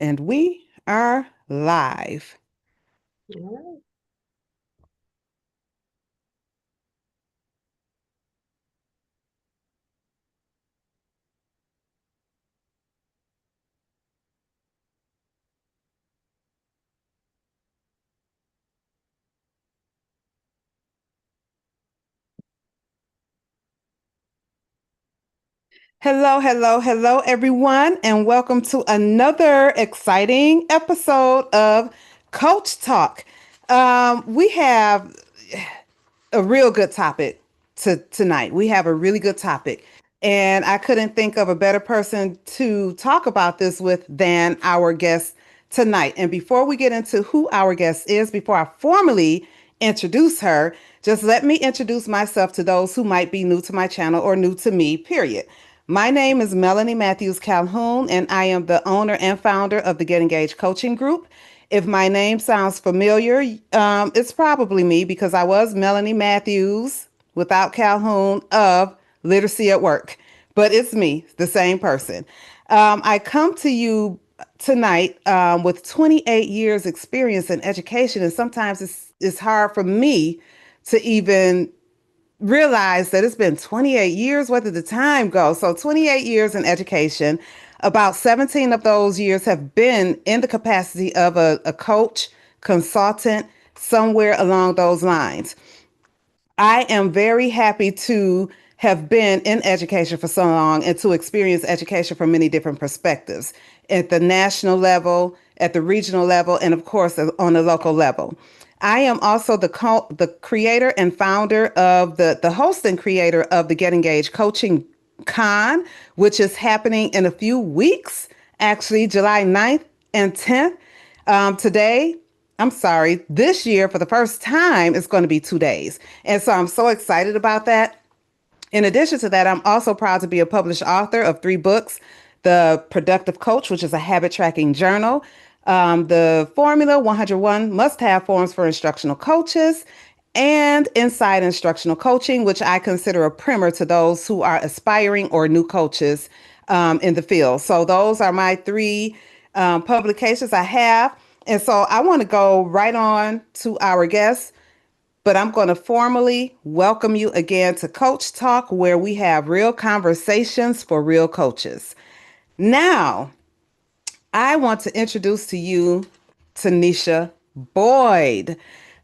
And we are live. All right. Hello, hello, hello, everyone, and welcome to another exciting episode of Coach Talk. We have a real good topic tonight. We have a really good topic. And I couldn't think of a better person to talk about this with than our guest tonight. And before we get into who our guest is, before I formally introduce her, just let me introduce myself to those who might be new to my channel or new to me, period. My name is Melanie Matthews-Calhoun, and I am the owner and founder of the Get Engaged Coaching Group. If my name sounds familiar, it's probably me because I was Melanie Matthews without Calhoun of Literacy at Work, but it's me, the same person. I come to you tonight with 28 years experience in education, and sometimes it's hard for me to even realize that it's been 28 years. Where did the time go? So 28 years in education. About 17 of those years have been in the capacity of a coach, consultant, somewhere along those lines. I am very happy to have been in education for so long and to experience education from many different perspectives at the national level, at the regional level, and of course on the local level. I am also the creator and founder of the host and creator of the Get Engaged Coaching Con, which is happening in a few weeks, actually July 9th and 10th. Today, I'm sorry, this year for the first time, it's going to be 2 days. And so I'm so excited about that. In addition to that, I'm also proud to be a published author of 3 books: The Productive Coach, which is a habit tracking journal, the Formula 101 Must Have Forms for Instructional Coaches, and Inside Instructional Coaching, which I consider a primer to those who are aspiring or new coaches in the field. So those are my 3 publications I have. And so I want to go right on to our guest, but I'm going to formally welcome you again to Coach Talk, where we have real conversations for real coaches. Now, I want to introduce to you Tanisha Boyd.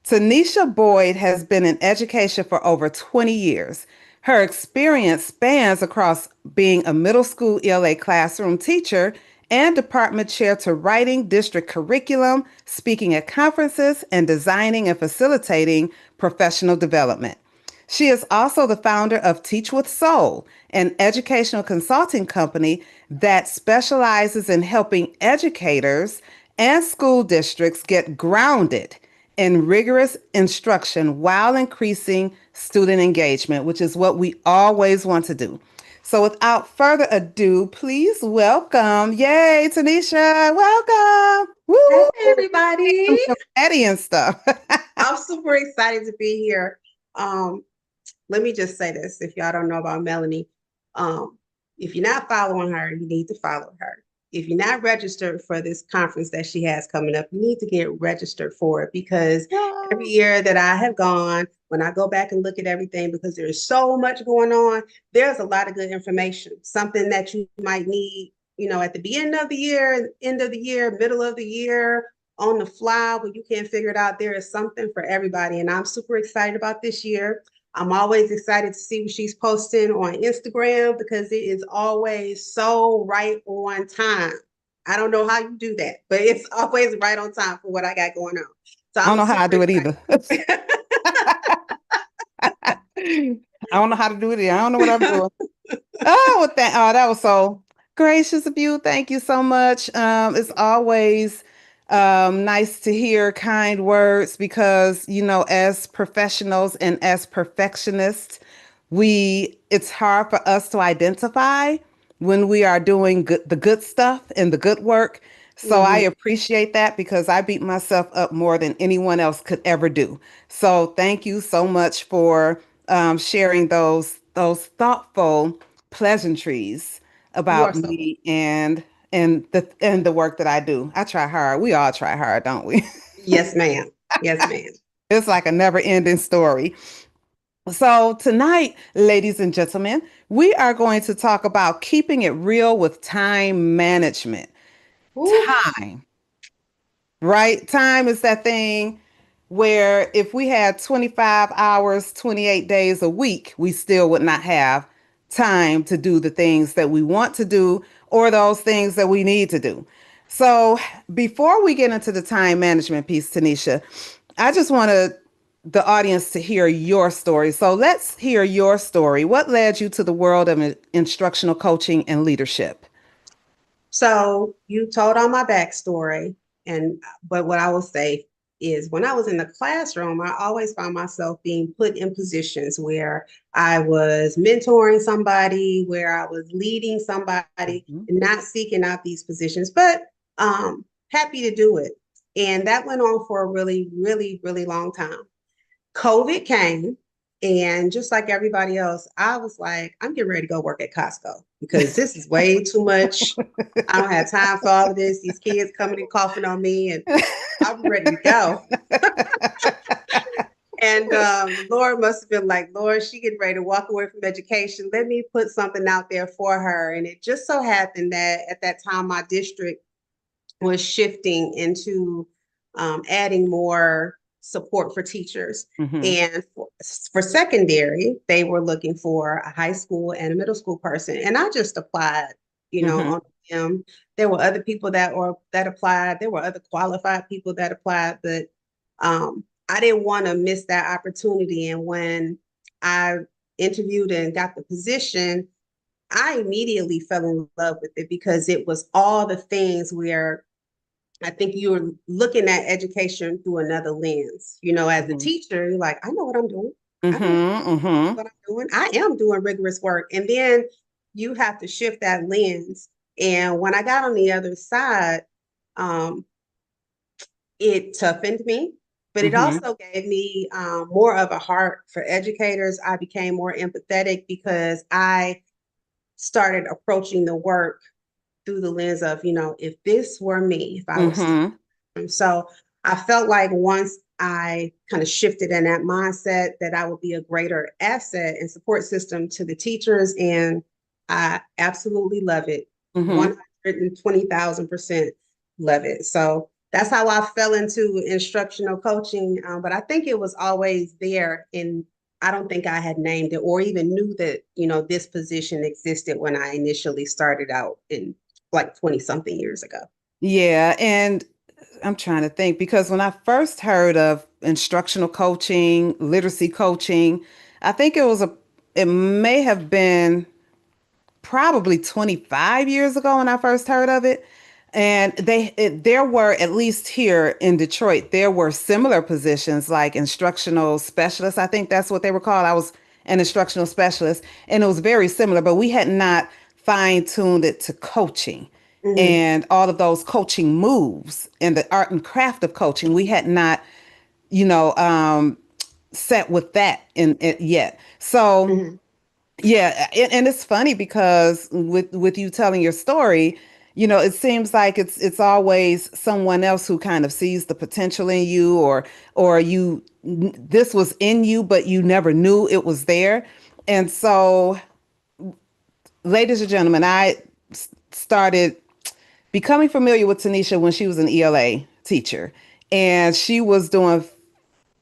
Tanisha Boyd has been in education for over 20 years. Her experience spans across being a middle school ELA classroom teacher and department chair to writing district curriculum, speaking at conferences, and designing and facilitating professional development. She is also the founder of Teach with Soul, an educational consulting company that specializes in helping educators and school districts get grounded in rigorous instruction while increasing student engagement, which is what we always want to do. So without further ado, please welcome, yay, Tanisha, welcome. Hey, Woo! everybody. Some confetti and stuff. I'm super excited to be here. Um, Let me just say this. If y'all don't know about Melanie, um, if you're not following her, you need to follow her. If you're not registered for this conference that she has coming up, you need to get registered for it because every Yeah. year that I have gone, when I go back and look at everything, because there's so much going on, there's a lot of good information, something that you might need, at the beginning of the year, end of the year, middle of the year, on the fly when you can't figure it out. There is something for everybody. And I'm super excited about this year. I'm always excited to see what she's posting on Instagram because it is always so right on time. I don't know how you do that, but it's always right on time for what I got going on. So I don't I'm know how I super do it either. excited. I don't know how to do it. I don't know what I'm doing. That was so gracious of you. Thank you so much. It's always nice to hear kind words because, as professionals and as perfectionists, it's hard for us to identify when we are doing the good stuff and the good work. So I Mhm. appreciate that because I beat myself up more than anyone else could ever do. So thank you so much for sharing those thoughtful pleasantries You are about so welcome. me and in the work that I do. I try hard. We all try hard, don't we? Yes, ma'am. Yes, ma'am. It's like a never-ending story. So, tonight, ladies and gentlemen, we are going to talk about keeping it real with time management. Ooh, Time, right? Time is that thing where if we had 25 hours, 28 days a week, we still would not have time to do the things that we want to do or those things that we need to do. So, before we get into the time management piece, Tanisha, I just want the audience to hear your story. So, let's hear your story. What led you to the world of instructional coaching and leadership? so you told all my backstory, and but what I will say is when I was in the classroom, I always found myself being put in positions where I was mentoring somebody, where I was leading somebody, Mhm. and not seeking out these positions, but happy to do it. And that went on for a really, really, really long time. COVID came, and just like everybody else, I was like, I'm getting ready to go work at Costco because this is way too much. I don't have time for all of this. These kids coming and coughing on me, and I'm ready to go. And the Lord must have been like, Lord, she getting ready to walk away from education. Let me put something out there for her. And it just so happened that at that time, my district was shifting into adding more support for teachers. Mhm. And for secondary, they were looking for a high school and a middle school person. And I just applied, Mhm. on them. There were other people that applied. There were other qualified people that applied, but I didn't want to miss that opportunity. And when I interviewed and got the position, I immediately fell in love with it because it was all the things where I think you're looking at education through another lens. As a Mhm. teacher, you're like, I know what I'm doing. I know Mhm. Mhm. what I'm doing. I am doing rigorous work. And then you have to shift that lens. And when I got on the other side, um, it toughened me, but it Mhm. also gave me more of a heart for educators. I became more empathetic because I started approaching the work through the lens of, if this were me, if I was Mhm. and so I felt like once I kind of shifted in that mindset that I would be a greater asset and support system to the teachers. And I absolutely love it. Mhm. 120,000% love it. So that's how I fell into instructional coaching. But I think it was always there. And I don't think I had named it or even knew that, this position existed when I initially started out in like 20 something years ago. Yeah, and I'm trying to think because when I first heard of instructional coaching, literacy coaching, I think it may have been probably 25 years ago when I first heard of it. And there were, at least here in Detroit, there were similar positions like instructional specialists. I think that's what they were called. I was an instructional specialist, and it was very similar, but we had not fine-tuned it to coaching Mhm, and all of those coaching moves and the art and craft of coaching. We had not, you know, set with that in it yet. So mhm. yeah, and it's funny because with you telling your story, it seems like it's always someone else who kind of sees the potential in you, or this was in you, but you never knew it was there. And so, ladies and gentlemen, I started becoming familiar with Tanisha when she was an ELA teacher, and she was doing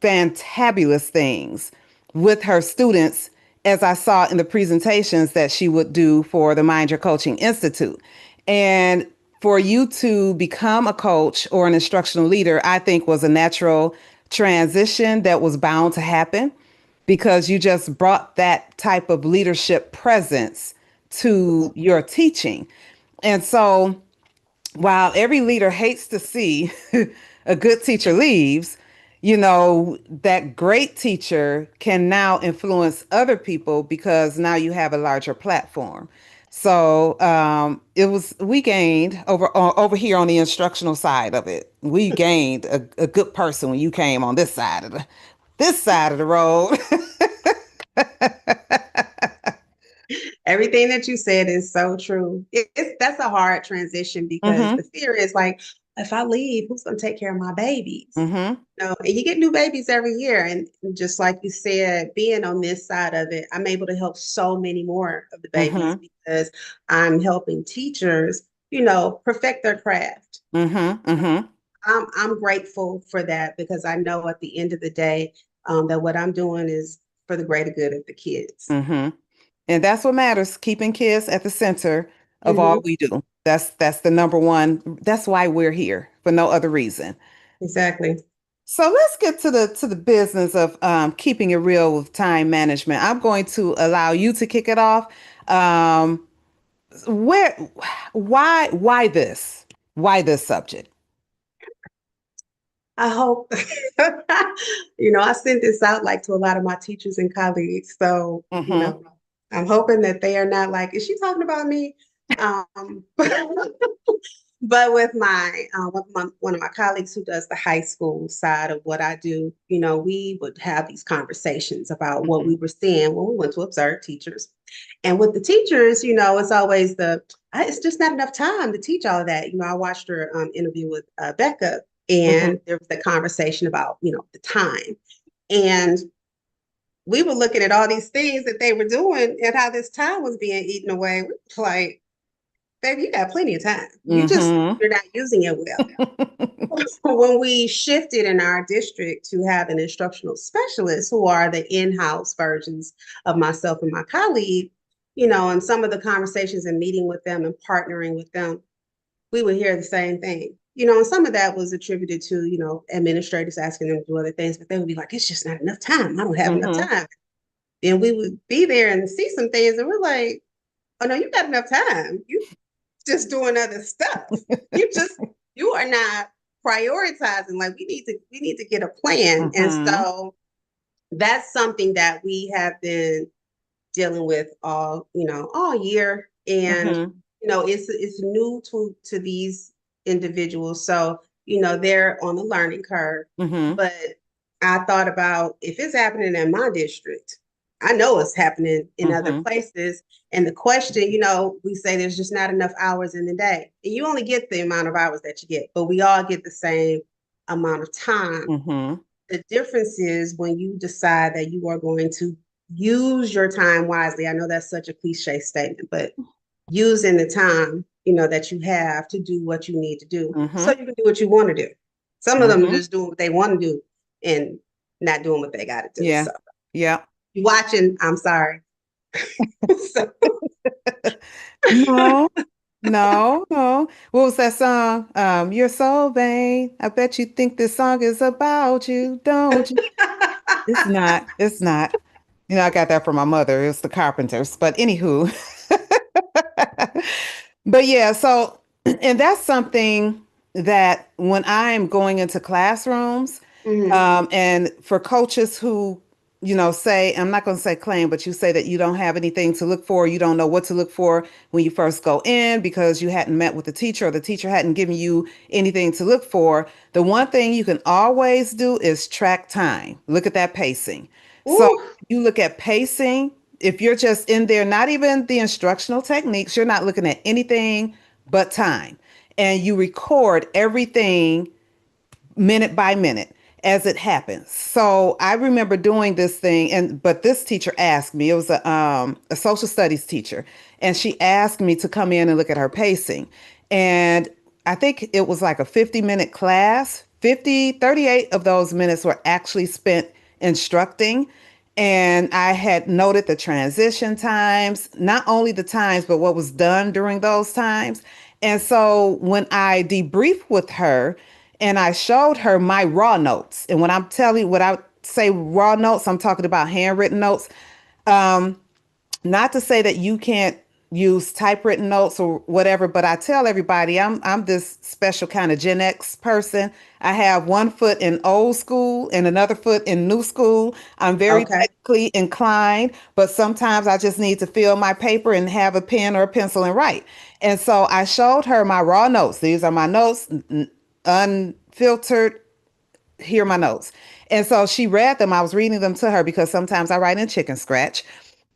fantabulous things with her students, as I saw in the presentations that she would do for the Mind Your Coaching Institute. And for you to become a coach or an instructional leader, I think was a natural transition that was bound to happen because you just brought that type of leadership presence to your teaching. And so while every leader hates to see a good teacher leaves, that great teacher can now influence other people because now you have a larger platform. So we gained over here on the instructional side of it. We gained a good person when you came on this side of the road. Everything that you said is so true. That's a hard transition because Mm-hmm. the fear is like, if I leave, who's going to take care of my babies? Mm-hmm. No, and you get new babies every year. And just like you said, being on this side of it, I'm able to help so many more of the babies Mm-hmm. because I'm helping teachers, perfect their craft. Mm-hmm. Mm-hmm. I'm grateful for that because I know at the end of the day, that what I'm doing is for the greater good of the kids. Mm-hmm. And that's what matters, keeping kids at the center of all Hmm. we do. That's the number one. That's why we're here, for no other reason. Exactly. So let's get to the business of keeping it real with time management. I'm going to allow you to kick it off. Um, where, why this? Why this subject? I hope, I sent this out like to a lot of my teachers and colleagues. So, Mm-hmm. I'm hoping that they are not like, is she talking about me? But with one of my colleagues who does the high school side of what I do, we would have these conversations about what Mm-hmm. we were seeing when we went to observe teachers. And with the teachers, it's always it's just not enough time to teach all of that. I watched her interview with Becca, Mm-hmm. and there was the conversation about, the time. And we were looking at all these things that they were doing and how this time was being eaten away. We were like, baby, you got plenty of time. Mm-hmm. You're not using it well. When we shifted in our district to have an instructional specialist who are the in-house versions of myself and my colleague, and some of the conversations and meeting with them and partnering with them, we would hear the same thing. And some of that was attributed to, administrators asking them to do other things, but they would be like, it's just not enough time. I don't have enough Mm-hmm. time. And we would be there and see some things, and we're like, oh no, you got enough time. You just doing other stuff. You just you are not prioritizing. Like we need to get a plan. And Mm-hmm. so that's something that we have been dealing with all year. And Mm-hmm. it's new to these individuals. So, they're on the learning curve. Mm-hmm. But I thought about if it's happening in my district, I know it's happening in other Mm-hmm. places. And the question, we say there's just not enough hours in the day. And you only get the amount of hours that you get, but we all get the same amount of time. Mm-hmm. The difference is when you decide that you are going to use your time wisely. I know that's such a cliche statement, but using the time, that you have to do what you need to do so Mm-hmm. you can do what you want to do. Some of them are Mm-hmm. just doing what they want to do and not doing what they got to do. Yeah. So Yeah. you watching, I'm sorry. So, No, no, no. What was that song? You're so vain. I bet you think this song is about you, don't you? It's not. It's not. I got that from my mother. It was the Carpenters. But anywho, but yeah, so and that's something that when I'm going into classrooms, mhm. and for coaches who, say, I'm not going to say claim, but you say that you don't have anything to look for, you don't know what to look for when you first go in because you hadn't met with the teacher or the teacher hadn't given you anything to look for. The one thing you can always do is track time. Look at that pacing. So Ooh, you look at pacing. If you're just in there, not even the instructional techniques, you're not looking at anything but time. And you record everything minute by minute as it happens. So I remember doing this thing, but this teacher asked me. It was a social studies teacher, and she asked me to come in and look at her pacing. And I think it was like a 50-minute class. 38 of those minutes were actually spent instructing. And I had noted the transition times, not only the times, but what was done during those times. And so when I debriefed with her and I showed her my raw notes, and when I'm telling you what I say raw notes, I'm talking about handwritten notes. Not to say that you can't use typewritten notes or whatever, but I tell everybody I'm this special kind of Gen X person. I have one foot in old school and another foot in new school. I'm very okay. technically inclined, but sometimes I just need to fill my paper and have a pen or a pencil and write. And so I showed her my raw notes. These are my notes, unfiltered. Here are my notes. And so she read them. I was reading them to her because sometimes I write in chicken scratch.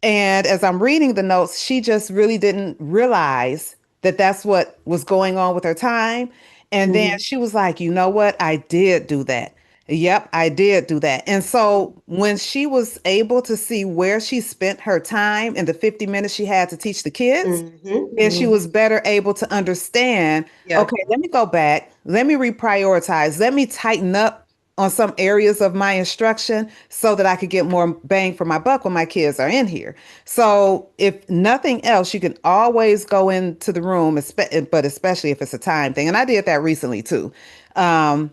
And as I'm reading the notes, she just really didn't realize that that's what was going on with her time. And then Hmm. she was like, you know what? I did do that. Yep, I did do that. And so when she was able to see where she spent her time in the 50 minutes she had to teach the kids, Hmm. then she was Hmm. better able to understand, Yep. okay, let me go back, let me reprioritize, let me tighten up on some areas of my instruction so that I could get more bang for my buck when my kids are in here. So, if nothing else, you can always go into the room, but especially if it's a time thing. And I did that recently too. Um,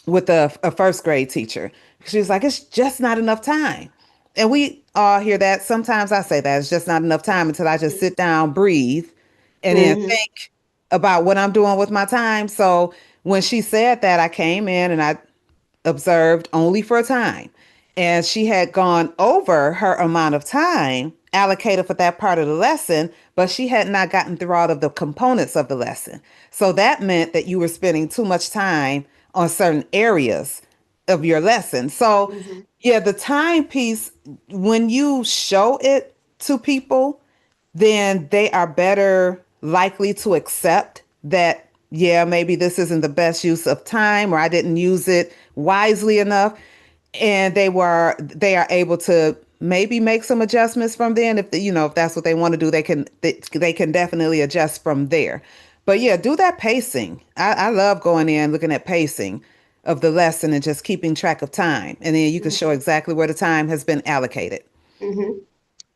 with a first grade teacher. She was like, it's just not enough time. And we all hear that. Sometimes I say that it's just not enough time until I just sit down, breathe, and then Hmm. think about what I'm doing with my time. So when she said that, I came in and I observed only for a time. And she had gone over her amount of time allocated for that part of the lesson, but she had not gotten through all of the components of the lesson. So that meant that you were spending too much time on certain areas of your lesson. So, Hmm. yeah, the time piece, when you show it to people, then they are better likely to accept that, yeah, maybe this isn't the best use of time or I didn't use it wisely enough. And they are able to maybe make some adjustments from then. If if that's what they want to do, they can definitely adjust from there. But yeah, do that pacing. I love going in looking at pacing of the lesson and just keeping track of time. And then you can show exactly where the time has been allocated. Hmm.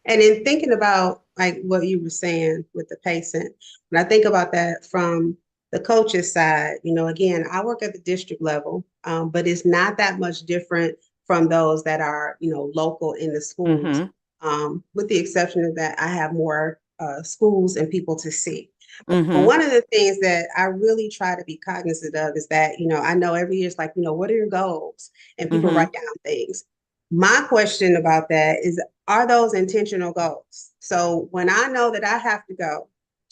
And in thinking about like what you were saying with the patient, when I think about that from the coach's side, again, I work at the district level, but it's not that much different from those that are, local in the schools, Mm-hmm. with the exception of that I have more schools and people to see. But Mm-hmm. one of the things that I really try to be cognizant of is that, I know every year it's like, what are your goals? And people Mm-hmm. write down things. My question about that is, are those intentional goals? So when I know that I have to go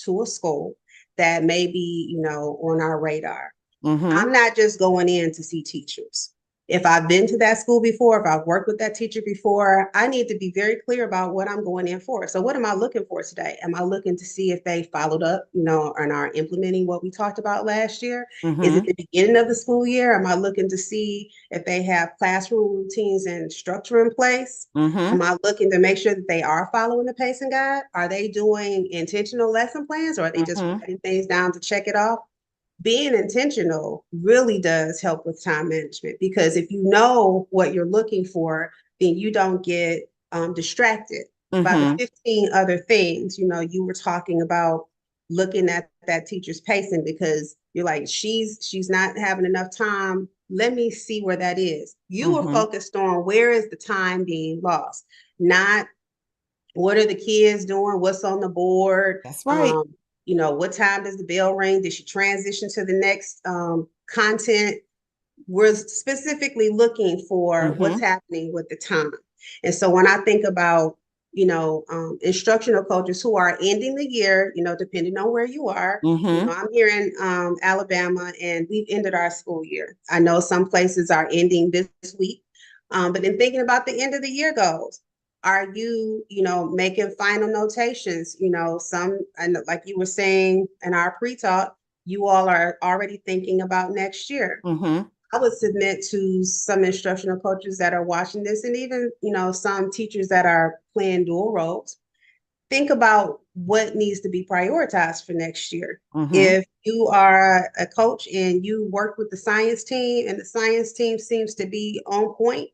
to a school that may be, on our radar, Mm-hmm. I'm not just going in to see teachers. If I've been to that school before, if I've worked with that teacher before, I need to be very clear about what I'm going in for. So, what am I looking for today? Am I looking to see if they followed up, and are implementing what we talked about last year? Is it Mm-hmm. the beginning of the school year? Am I looking to see if they have classroom routines and structure in place? Mm-hmm. Am I looking to make sure that they are following the pacing guide? Are they doing intentional lesson plans, or are they just Mm-hmm. writing things down to check it off? Being intentional really does help with time management, because if you know what you're looking for, then you don't get distracted by the Mm-hmm. 15 other things. You were talking about looking at that teacher's pacing because you're like, she's not having enough time. Let me see where that is. You were Mm-hmm. focused on where is the time being lost, not what are the kids doing, what's on the board, That's right. um, what time does the bell ring, did she transition to the next content? We're specifically looking for what's Mm-hmm. happening with the time. And so when I think about, instructional coaches who are ending the year, depending on where you are, Mm-hmm. I'm here in Alabama, and we've ended our school year. I know some places are ending this week, but in thinking about the end of the year goals, are you, making final notations? Some, and like you were saying in our pre-talk, you all are already thinking about next year. Mm-hmm. I would submit to some instructional coaches that are watching this, and even, some teachers that are playing dual roles. Think about what needs to be prioritized for next year. Mm-hmm. If you are a coach and you work with the science team and the science team seems to be on point,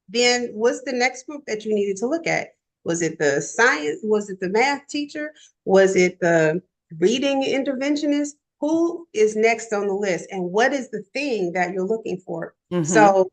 then what's the next group that you needed to look at? Was it the science? Was it the math teacher? Was it the reading interventionist? Who is next on the list? And what is the thing that you're looking for? Mm-hmm. So,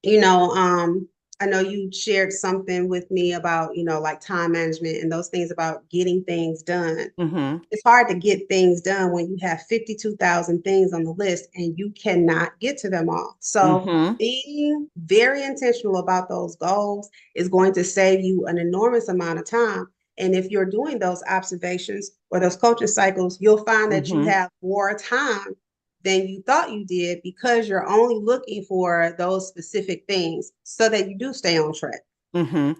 you know, um, I know you shared something with me about, like time management and those things about getting things done. Mm-hmm. It's hard to get things done when you have 52,000 things on the list and you cannot get to them all. So, Mm-hmm. being very intentional about those goals is going to save you an enormous amount of time. And if you're doing those observations or those coaching cycles, you'll find that you Mm-hmm. have more time than you thought you did, because you're only looking for those specific things so that you do stay on track. Mm-hmm.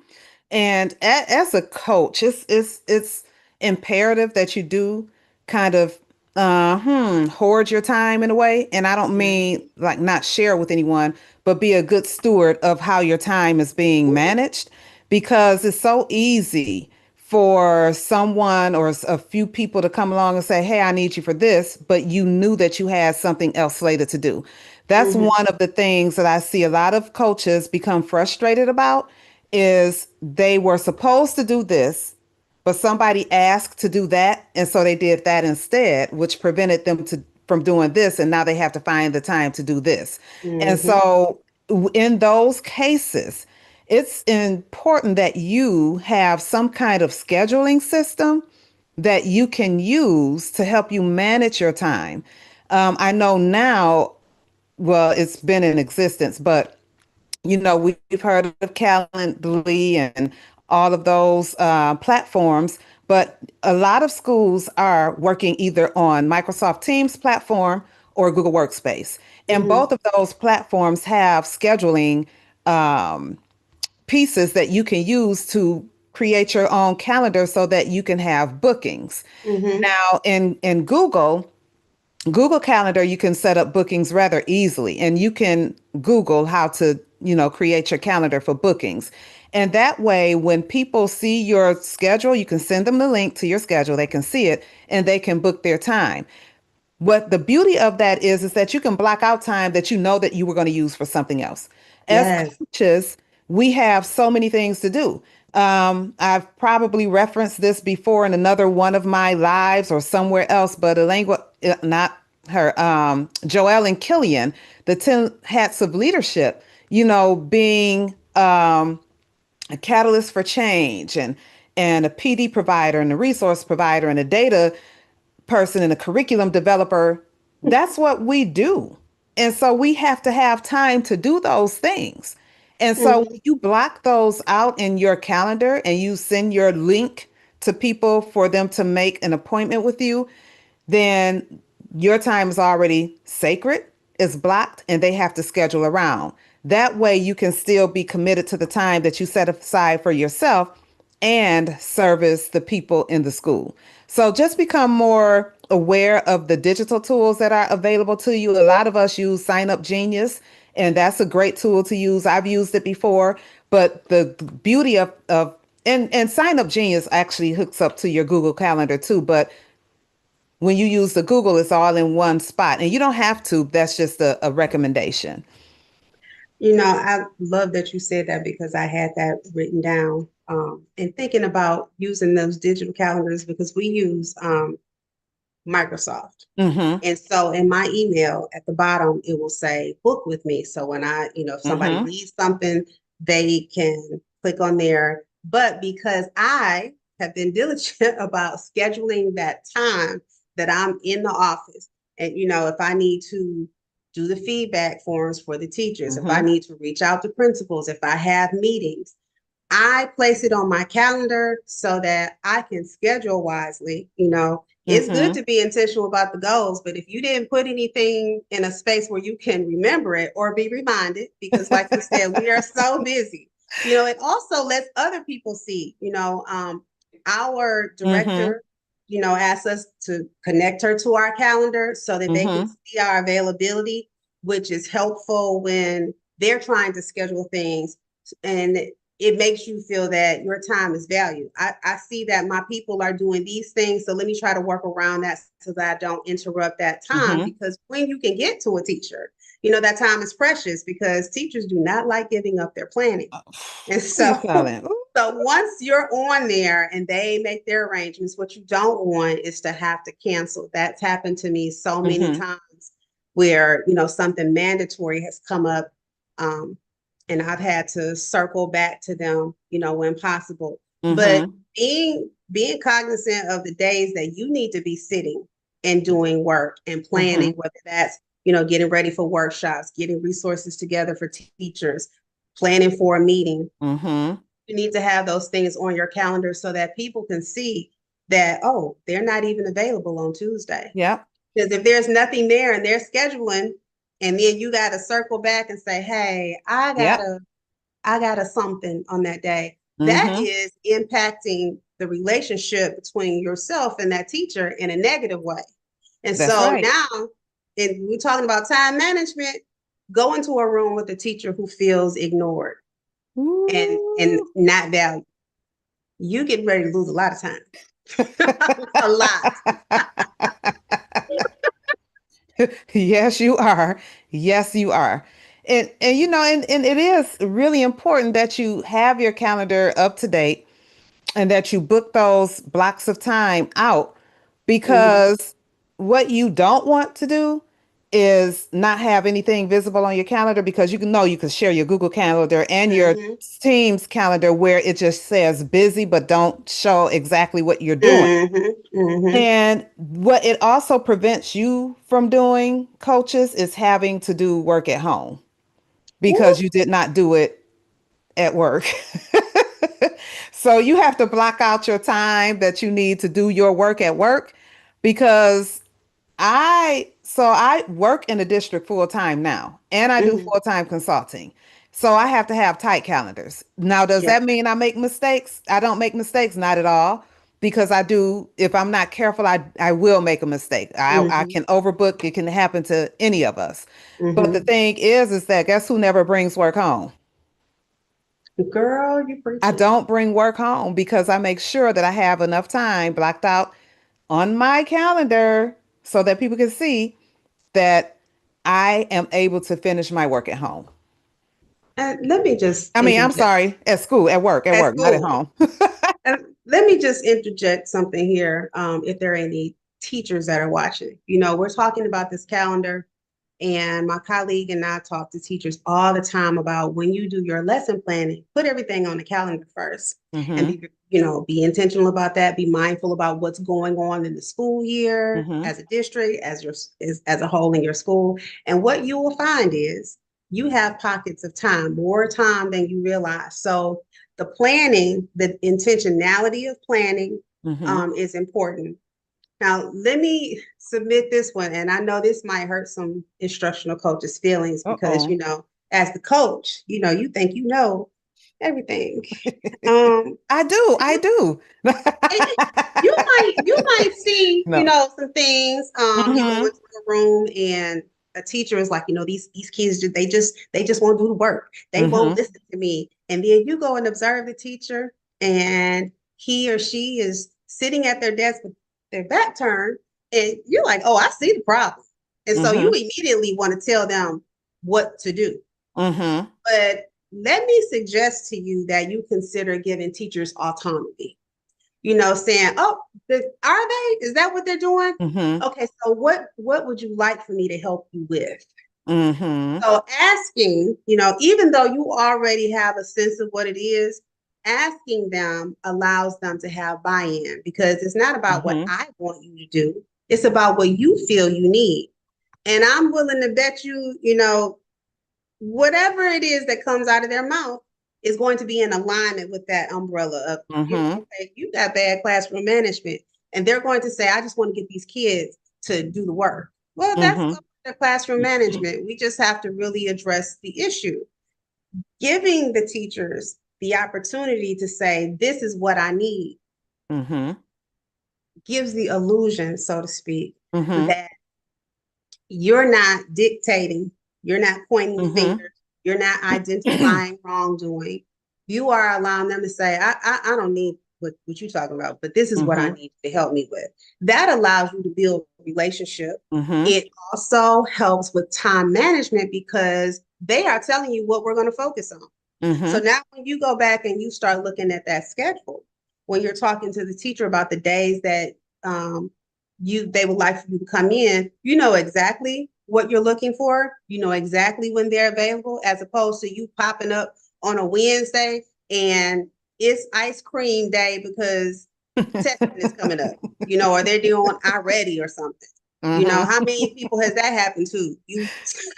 And as a coach, it's imperative that you do kind of hoard your time in a way. And I don't mean like not share with anyone, but be a good steward of how your time is being managed, because it's so easy for someone or a few people to come along and say, "Hey, I need you for this," but you knew that you had something else slated to do. That's Mm-hmm. one of the things that I see a lot of coaches become frustrated about, is they were supposed to do this, but somebody asked to do that, and so they did that instead, which prevented them from doing this, and now they have to find the time to do this. And Mm-hmm. so in those cases, it's important that you have some kind of scheduling system that you can use to help you manage your time. I know now, well, it's been in existence, but we've heard of Calendly and all of those platforms, but a lot of schools are working either on Microsoft Teams platform or Google Workspace. And Mm-hmm. both of those platforms have scheduling um, pieces that you can use to create your own calendar so that you can have bookings. Mm-hmm. Now, in Google Calendar, you can set up bookings rather easily, and you can Google how to, create your calendar for bookings. And that way, when people see your schedule, you can send them the link to your schedule. They can see it and they can book their time. What the beauty of that is that you can block out time that you know that you were going to use for something else. As Yes. coaches, we have so many things to do. I've probably referenced this before in another one of my lives or somewhere else, but not her, Joelle and Killian, the 10 hats of leadership, being a catalyst for change, and a PD provider and a resource provider and a data person and a curriculum developer. That's what we do. And so we have to have time to do those things. And so Mm-hmm. when you block those out in your calendar and you send your link to people for them to make an appointment with you, then your time is already sacred, it's blocked, and they have to schedule around. That way you can still be committed to the time that you set aside for yourself and service the people in the school. So just become more aware of the digital tools that are available to you. A lot of us use Sign Up Genius, and that's a great tool to use. I've used it before, but the beauty and Sign Up Genius actually hooks up to your Google Calendar too. But when you use the Google, it's all in one spot, and you don't have to. That's just a recommendation. I love that you said that because I had that written down. And thinking about using those digital calendars because we use Microsoft. Mm-hmm. And so in my email at the bottom, it will say book with me. So when if somebody Mm-hmm. needs something, they can click on there. But because I have been diligent about scheduling that time that I'm in the office, and if I need to do the feedback forms for the teachers, if I Mm-hmm. need to reach out to principals, if I have meetings, I place it on my calendar so that I can schedule wisely. It's good Mm-hmm. to be intentional about the goals, but if you didn't put anything in a space where you can remember it or be reminded, because like you said, we are so busy, it also lets other people see, our Mm-hmm. director, asks us to connect her to our calendar so that they can Mm-hmm. see our availability, which is helpful when they're trying to schedule things. And it makes you feel that your time is valued. I see that my people are doing these things, so let me try to work around that so that I don't interrupt that time. Mm-hmm. Because when you can get to a teacher, that time is precious because teachers do not like giving up their planning. And Ooh, so, silent. so once you're on there and they make their arrangements, what you don't want is to have to cancel. That's happened to me so many Mm-hmm. times where, something mandatory has come up. Um, and I've had to circle back to them, when possible. But Mm-hmm. being cognizant of the days that you need to be sitting and doing work and Mm-hmm. planning, whether that's, getting ready for workshops, getting resources together for teachers, planning for a meeting. Mm-hmm. You need to have those things on your calendar so that people can see that, oh, they're not even available on Tuesday. Yep. Because if there's nothing there and they're scheduling, and then you got to circle back and say, hey, Yep. I got a something on that day. that Mm-hmm. is impacting the relationship between yourself and that teacher in a negative way. And That's so right. now, if we're talking about time management, go into a room with a teacher who feels ignored and Ooh. not valued. You get ready to lose a lot of time. A lot. Yes, you are. Yes, you are. And you know, and it is really important that you have your calendar up to date and that you book those blocks of time out Mm-hmm. because what you don't want to do is not have anything visible on your calendar because you can know you can share your Google Calendar and your Mm-hmm. Teams calendar where it just says busy but don't show exactly what you're doing. Mm-hmm. Mm-hmm. And what it also prevents you from doing, coaches, is having to do work at home because you did not do it at work. So you have to block out your time that you need to do your work at work because I work in the district full time now and I do Mm-hmm. full time consulting. So I have to have tight calendars. Now, does Yeah. that mean I make mistakes? I don't make mistakes, not at all. Because I do, if I'm not careful, I will make a mistake. I Mm-hmm. can overbook. It can happen to any of us. But the Mm-hmm. thing is that guess who never brings work home? Girl, you I preaching. don't bring work home because I make sure that I have enough time blocked out on my calendar so that people can see that I am able to finish my work at home. And let me just I mean, I'm interject sorry, at school, at at work, not at school. home. And let me just interject something here. If there are any teachers that are watching, we're talking about this calendar, and my colleague and I talk to teachers all the time about when you do your lesson planning, put everything on the calendar first, and Mm-hmm. be intentional about that. Be mindful about what's going on in the school year Mm-hmm. as a district, as a whole in your school, and what you will find is you have pockets of time, more time than you realize. So the planning, the intentionality of planning Mm-hmm. is important. Now, let me submit this one, and I know this might hurt some instructional coaches' feelings because, Uh-oh. as the coach, you think you know everything. Um, I do. I you do. you might see, No. some things. You go Mm-hmm. into a room and a teacher is like, these kids they just won't do the work. They won't Mm-hmm. listen to me. And then you go and observe the teacher, and he or she is sitting at their desk with their back turned, and you're like, oh, I see the problem. And so you Mm-hmm. immediately want to tell them what to do. Mm-hmm. But let me suggest to you that you consider giving teachers autonomy, saying, oh, are they? Is that what they're doing? Mm-hmm. Okay, so what would you like for me to help you with? Mm-hmm. So asking, even though you already have a sense of what it is, asking them allows them to have buy-in because it's not about what Mm-hmm. I want you to do. It's about what you feel you need. And I'm willing to bet you, whatever it is that comes out of their mouth is going to be in alignment with that umbrella of, Mm-hmm. okay, you got bad classroom management. And they're going to say, I just want to get these kids to do the work. Well, that's Mm-hmm. their classroom management. We just have to really address the issue. Giving the teachers the opportunity to say, this is what I need, Mm-hmm. gives the illusion, so to speak, Mm-hmm. that you're not dictating, you're not pointing Mm-hmm. fingers, you're not identifying wrongdoing. You are allowing them to say, I don't need what you're talking about, but this is what I Mm-hmm. need to help me with. That allows you to build a relationship. Mm-hmm. It also helps with time management because they are telling you what we're going to focus on. So Mm-hmm. now when you go back and you start looking at that schedule, when you're talking to the teacher about the days that um, they would like for you to come in, you know exactly what you're looking for. You know exactly when they're available, as opposed to you popping up on a Wednesday and it's ice cream day because testing is coming up, or they're doing already or something. How many people has that happened to? You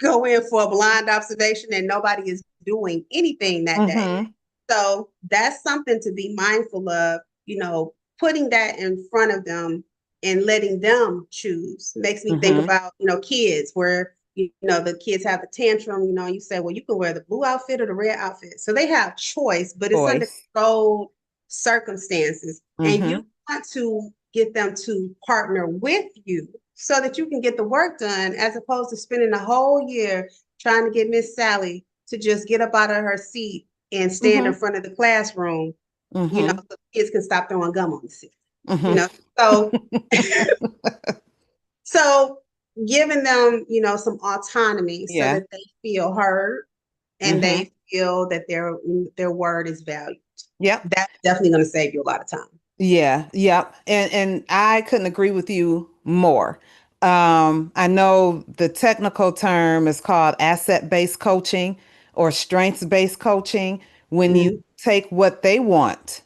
go in for a blind observation and nobody is doing anything that day. Mm-hmm. So that's something to be mindful of, putting that in front of them and letting them choose. Makes me think Mm-hmm. about, kids where the kids have a tantrum, you say, well, you can wear the blue outfit or the red outfit. So they have choice, but it's under Choice. controlled circumstances. And Mm-hmm. you want to get them to partner with you so that you can get the work done, as opposed to spending the whole year trying to get Miss Sally to just get up out of her seat and stand in Mm-hmm. front of the classroom, Mm-hmm. so kids can stop throwing gum on the seat. You know, Mm-hmm. so so giving them, some autonomy so Yeah. that they feel heard and Mm-hmm. they feel that their word is valued. Yep. That's definitely going to save you a lot of time. Yeah, yep. And I couldn't agree with you more. I know the technical term is called asset-based coaching or strengths-based coaching when you Mhm. take what they want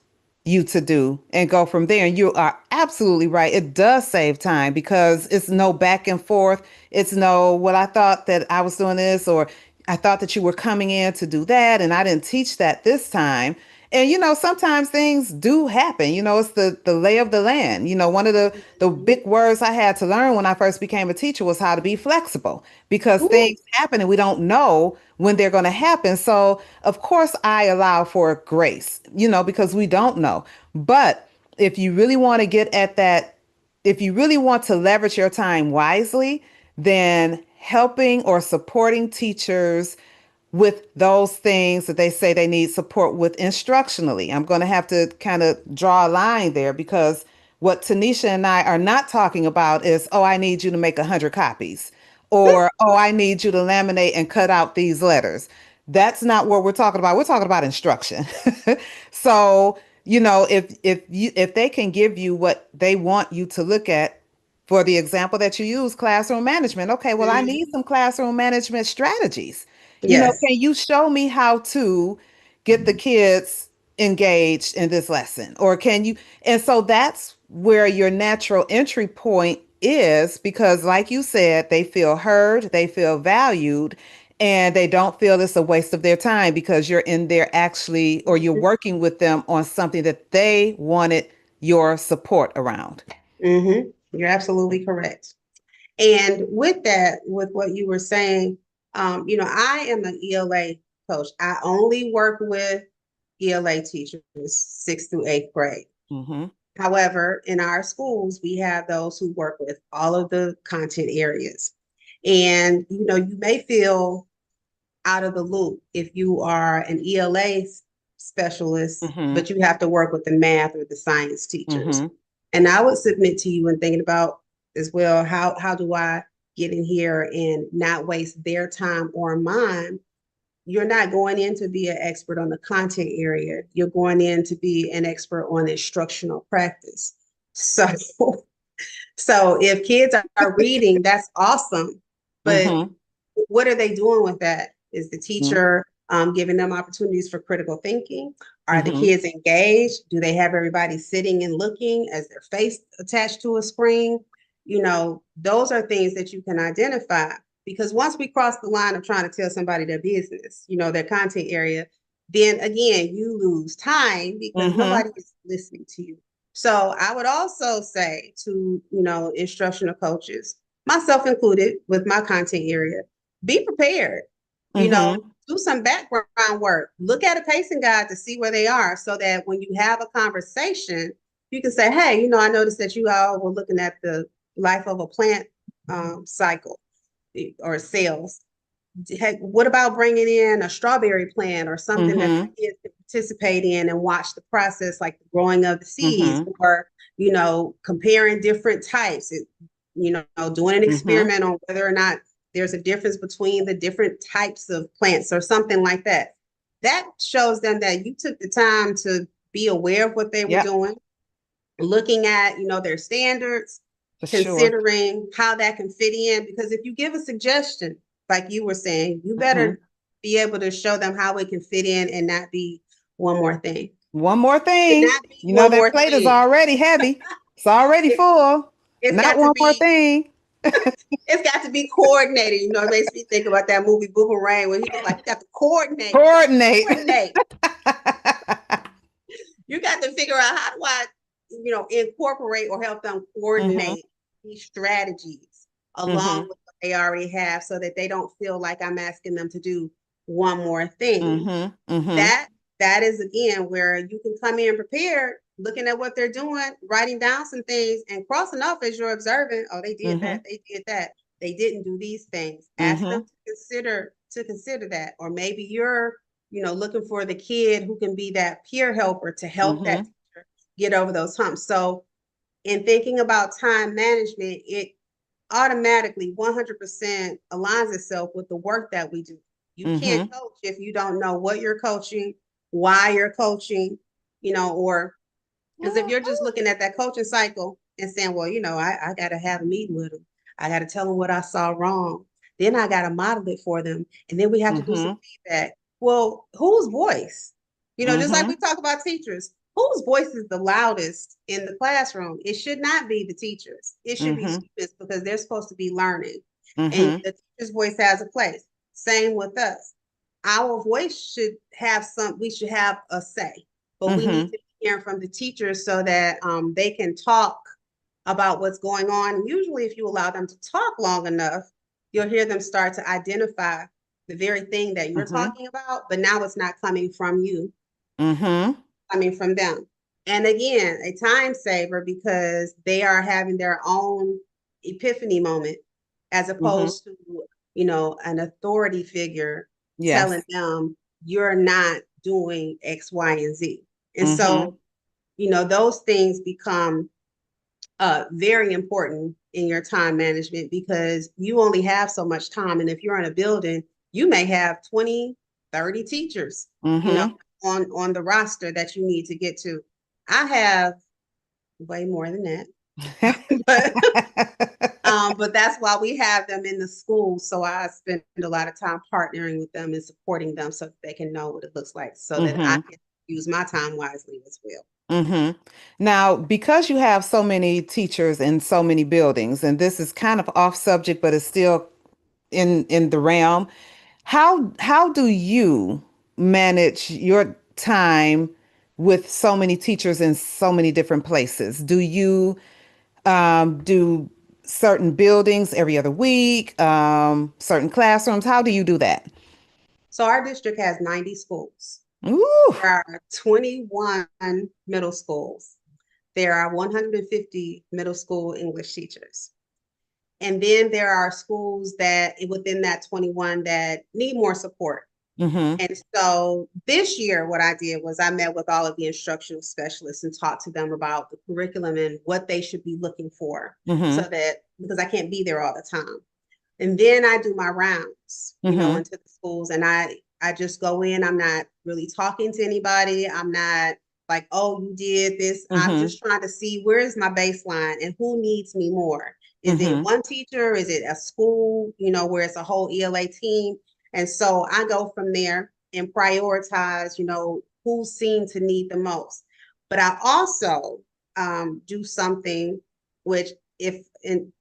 you to do and go from there. And you are absolutely right. It does save time because it's no back and forth. It's no, well, I thought that I was doing this, or I thought that you were coming in to do that, and I didn't teach that this time. And sometimes things do happen. It's the lay of the land. One of the Mhm. big words I had to learn when I first became a teacher was how to be flexible, because Ooh. things happen and we don't know when they're going to happen. So, of course, I allow for grace, because we don't know. But if you really want to get at that, if you really want to leverage your time wisely, then helping or supporting teachers with those things that they say they need support with instructionally. I'm going to have to kind of draw a line there, because what Tanisha and I are not talking about is, oh, I need you to make 100 copies, or, oh, I need you to laminate and cut out these letters. That's not what we're talking about. We're talking about instruction. So, if they can give you what they want you to look at, for the example that you use, classroom management. Okay, well, I need Mhm. some classroom management strategies. Yes. Can you show me how to get the kids engaged in this lesson? Or can you? And so that's where your natural entry point is, because, like you said, they feel heard, they feel valued, and they don't feel it's a waste of their time, because you're in there actually, or you're working with them on something that they wanted your support around. Hmm. You're absolutely correct. And with that, with what you were saying, I am an ELA coach. I only work with ELA teachers, sixth through eighth grade. Mm-hmm. However, in our schools, we have those who work with all of the content areas. And, you may feel out of the loop if you are an ELA specialist, Mm-hmm. but you have to work with the math or the science teachers. Mm-hmm. And I would submit to you, and thinking about as well, how do I get in here and not waste their time or mine? You're not going in to be an expert on the content area. You're going in to be an expert on instructional practice. So, so if kids are reading, that's awesome. But Mm-hmm. what are they doing with that? Is the teacher giving them opportunities for critical thinking? Are the Mm-hmm. kids engaged? Do they have everybody sitting and looking as their face attached to a screen? Those are things that you can identify, because once we cross the line of trying to tell somebody their business, their content area, then again, you lose time because Mm-hmm. nobody is listening to you. So I would also say to, instructional coaches, myself included, with my content area, be prepared. You know, Mm-hmm. do some background work. Look at a pacing guide to see where they are, so that when you have a conversation, you can say, hey, I noticed that you all were looking at the life of a plant cycle or cells. Hey, what about bringing in a strawberry plant or something that Mm-hmm. the kids can participate in and watch the process, like the growing of the seeds, Mm-hmm. or comparing different types, doing an Mm-hmm. experiment on whether or not there's a difference between the different types of plants or something like that. That shows them that you took the time to be aware of what they were Yep, doing, looking at their standards, for sure. considering how that can fit in. Because if you give a suggestion, like you were saying, you Mm-hmm. better be able to show them how it can fit in and not be one more thing. One more And thing. not be one That more plate is thing. already heavy. It's already It, full. it's Not got to one more be thing. it's got to be coordinated. It makes me think about that movie Boomerang, where he was like, you got to coordinate. You got to Coordinate. coordinate. You got to figure out, how do I, incorporate or help them Mm-hmm. coordinate these strategies along Mm-hmm. with the they already have so that they don't feel like I'm asking them to do one more thing. Mm-hmm. Mm-hmm. That that is again where you can come in prepared, looking at what they're doing, writing down some things and crossing off as you're observing. Oh, they did Mm-hmm. that, they did that. They didn't do these things. Ask them Mm-hmm. to consider that. Or maybe you're, looking for the kid who can be that peer helper to help that Mm-hmm. teacher get over those humps. So in thinking about time management, it automatically 100% aligns itself with the work that we do. You can't Mm-hmm. coach if you don't know what you're coaching, why you're coaching, or because if you're just looking at that coaching cycle and saying, well, I got to have a meeting with them. I got to tell them what I saw wrong. Then I got to model it for them. And then we have to do some Mm-hmm. feedback. Well, whose voice? Just like we Mm-hmm. talk about teachers, whose voice is the loudest in the classroom? It should not be the teachers. It should be Mm-hmm. students because they're supposed to be learning. And Mm-hmm. the teacher's voice has a place. Same with us. Our voice should have we should have a say, but we need Mm-hmm. to hearing from the teachers so that they can talk about what's going on. And usually, if you allow them to talk long enough, you'll hear them start to identify the very thing that you're Mm-hmm. talking about, but now it's not coming from you, Mm-hmm. coming from them. And again, a time saver because they are having their own epiphany moment as Mm-hmm. opposed to, an authority figure telling Yes. them you're not doing X, Y, and Z. And Mm-hmm. so those things become very important in your time management because you only have so much time. And if you're in a building, you may have 20, 30 teachers, Mm-hmm. on the roster that you need to get to. I have way more than that, but but that's why we have them in the school. So I spend a lot of time partnering with them and supporting them so that they can know what it looks like so that I Mm-hmm. can use my time wisely as well. Mm-hmm. Now, because you have so many teachers in so many buildings, and this is kind of off subject, but it's still in the realm, how do you manage your time with so many teachers in so many different places? Do you do certain buildings every other week, certain classrooms? How do you do that? So our district has 90 schools. Ooh. There are 21 middle schools. There are 150 middle school English teachers. And then there are schools that within that 21 that need more support. Mm-hmm. And so this year, what I did was I met with all of the instructional specialists and talked to them about the curriculum and what they should be looking for so Mm-hmm. that because I can't be there all the time. And then I do my rounds, Mm-hmm. into the schools and I just go in. I'm not really talking to anybody. I'm not like, oh, you did this. I'm Mm-hmm. just trying to see where is my baseline and who needs me more. Is it Mm-hmm. one teacher? Is it a school, where it's a whole ELA team? And so I go from there and prioritize, who seem to need the most. But I also do something which if in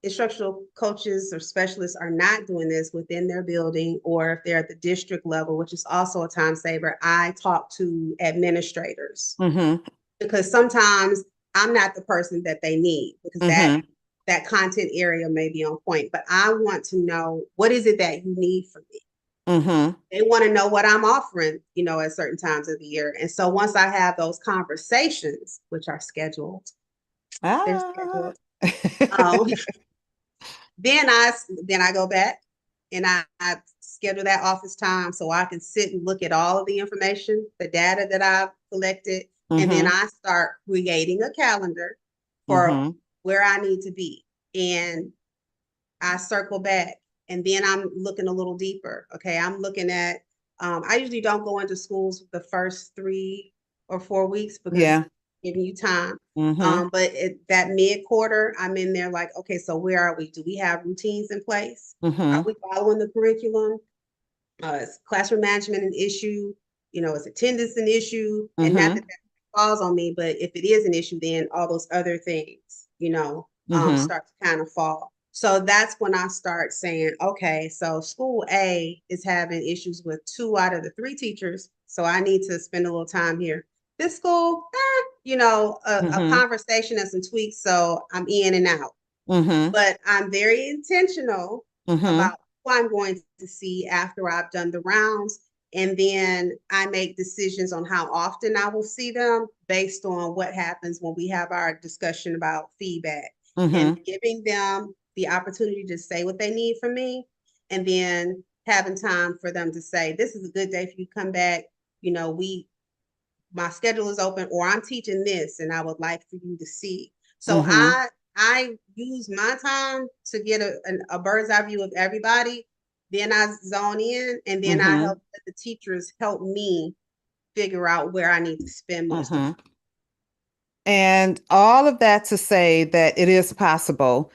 instructional coaches or specialists are not doing this within their building or if they're at the district level, which is also a time saver, I talk to administrators Mm-hmm. because sometimes I'm not the person that they need because that Mm-hmm. that content area may be on point, but I want to know what is it that you need from me. Mm-hmm. They want to know what I'm offering, at certain times of the year. And so once I have those conversations, which are scheduled, they're Ah. scheduled. Um, then I go back and I schedule that office time so I can sit and look at all of the information, the data that I've collected, and then Mm-hmm. I start creating a calendar for Mm-hmm. where I need to be. And I circle back and then I'm looking a little deeper. Okay, I'm looking at I usually don't go into schools the first 3 or 4 weeks because Yeah. it's giving you time. Mm-hmm. But that mid quarter, I'm in there like, okay, so where are we? Do we have routines in place? Are Mm-hmm. we following the curriculum? Is classroom management an issue? Is attendance an issue? And not Mm-hmm. that that falls on me, but if it is an issue, then all those other things, Mm-hmm. start to kind of fall. So that's when I start saying, okay, so school A is having issues with 2 out of the 3 teachers. So I need to spend a little time here. This school, a Mm-hmm. conversation and some tweaks. So I'm in and out. Mm-hmm. But I'm very intentional Mm-hmm. about who I'm going to see after I've done the rounds. And then I make decisions on how often I will see them based on what happens when we have our discussion about feedback and Mm-hmm. giving them the opportunity to say what they need from me. And then having time for them to say, this is a good day for you to come back. You know, my schedule is open, or I'm teaching this and I would like for you to see. So Mm-hmm. I use my time to get a bird's eye view of everybody. Then I zone in, and then I Mm-hmm. help the teachers help me figure out where I need to spend most of Mm-hmm. And all of that to say that it is possible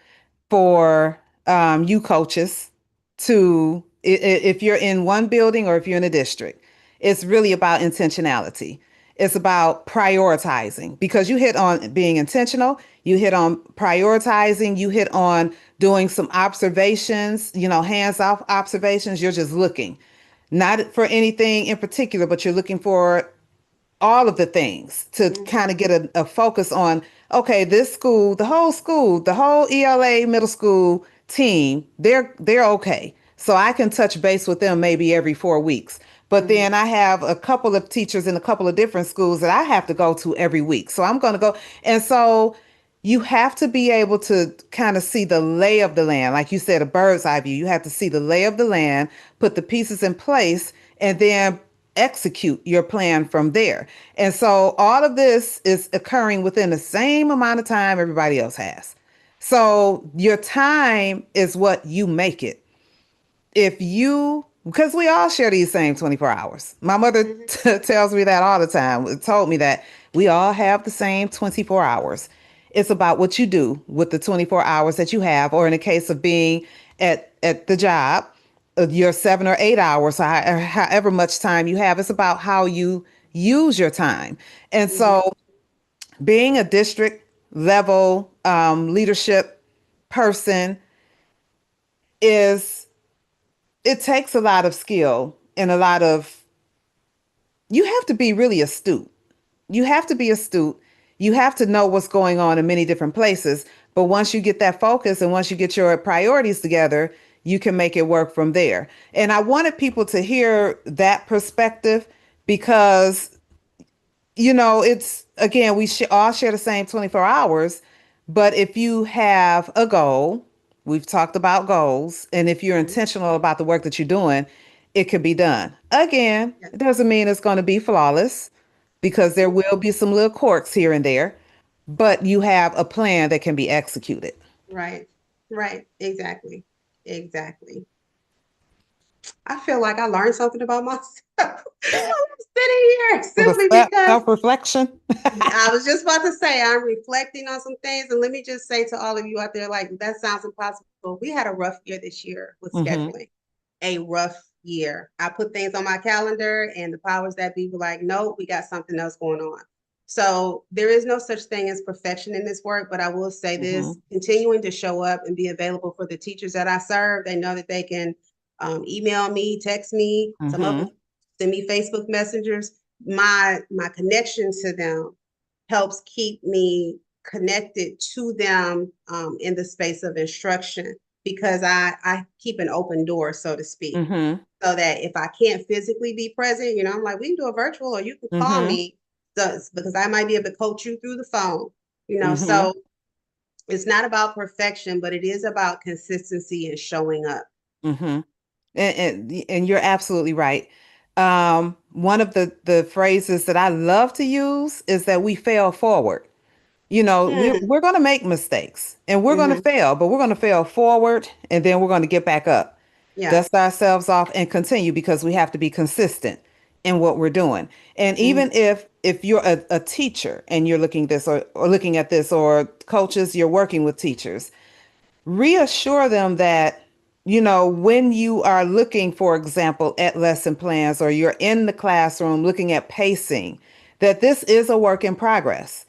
for you coaches to, if you're in one building or if you're in a district, it's really about intentionality. It's about prioritizing because you hit on being intentional, you hit on prioritizing, you hit on doing some observations, hands off observations. You're just looking, not for anything in particular, but you're looking for all of the things to them. kind of get a focus on, okay, this school, the whole ELA middle school team, they're okay. So I can touch base with them maybe every 4 weeks. But Mm-hmm. then I have a couple of teachers in a couple of different schools that I have to go to every week. So I'm going to go. And so you have to be able to kind of see the lay of the land. Like you said, a bird's eye view. You have to see the lay of the land, put the pieces in place, and then execute your plan from there. And so all of this is occurring within the same amount of time everybody else has. So your time is what you make it. If you, because we all share these same 24 hours. My mother Mm-hmm. tells me that all the time. Told me that we all have the same 24 hours. It's about what you do with the 24 hours that you have, or in the case of being at the job, your 7 or 8 hours, or however much time you have. It's about how you use your time. And Mm-hmm. so being a district level leadership person is, it takes a lot of skill and a lot of, you have to be really astute. You have to be astute. You have to know what's going on in many different places. But once you get that focus and once you get your priorities together, you can make it work from there. And I wanted people to hear that perspective because, it's, again, we all share the same 24 hours. But if you have a goal, we've talked about goals, and if you're Mm-hmm. intentional about the work that you're doing, it can be done. Again, Yeah. it doesn't mean it's going to be flawless because there will be some little quirks here and there, but you have a plan that can be executed. Right. Right. Exactly. Exactly. I feel like I learned something about myself. I'm sitting here With a simply because self-reflection. I was just about to say I'm reflecting on some things. And let me just say to all of you out there, like, that sounds impossible. We had a rough year this year with Mm-hmm. scheduling, a rough year. I put things on my calendar, and the powers that be were like, no, we got something else going on. So there is no such thing as perfection in this work, but I will say Mm-hmm. this, continuing to show up and be available for the teachers that I serve. They know that they can email me, text me, some of Mm-hmm. them send me Facebook messengers. My connection to them helps keep me connected to them in the space of instruction, because I keep an open door, so to speak, Mm-hmm. so that if I can't physically be present, I'm like, we can do a virtual, or you can call Mm-hmm. me, so, because I might be able to coach you through the phone, Mm-hmm. so it's not about perfection, but it is about consistency and showing up. Mm-hmm. And you're absolutely right. One of the phrases that I love to use is that we fail forward. We're Hmm. we're going to make mistakes and we're going to Mm-hmm. fail, but we're going to fail forward and then we're going to get back up, Yeah. dust ourselves off and continue because we have to be consistent in what we're doing. And even Mm-hmm. if you're a teacher and you're looking this or looking at this, or coaches, you're working with teachers, reassure them that, when you are looking, for example, at lesson plans, or you're in the classroom looking at pacing, that this is a work in progress,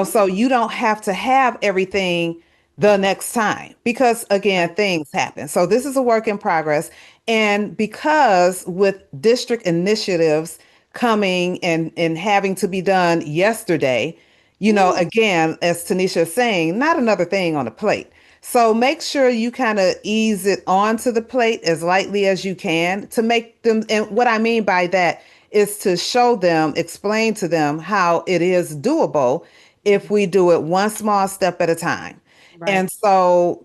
so you don't have to have everything the next time because, again, Right. things happen. So this is a work in progress. And because with district initiatives coming and having to be done yesterday, Woo. again, as Tanisha is saying, not another thing on the plate. So make sure you kind of ease it onto the plate as lightly as you can to make them. And what I mean by that is to show them, explain to them how it is doable if we do it one small step at a time. Right. And so,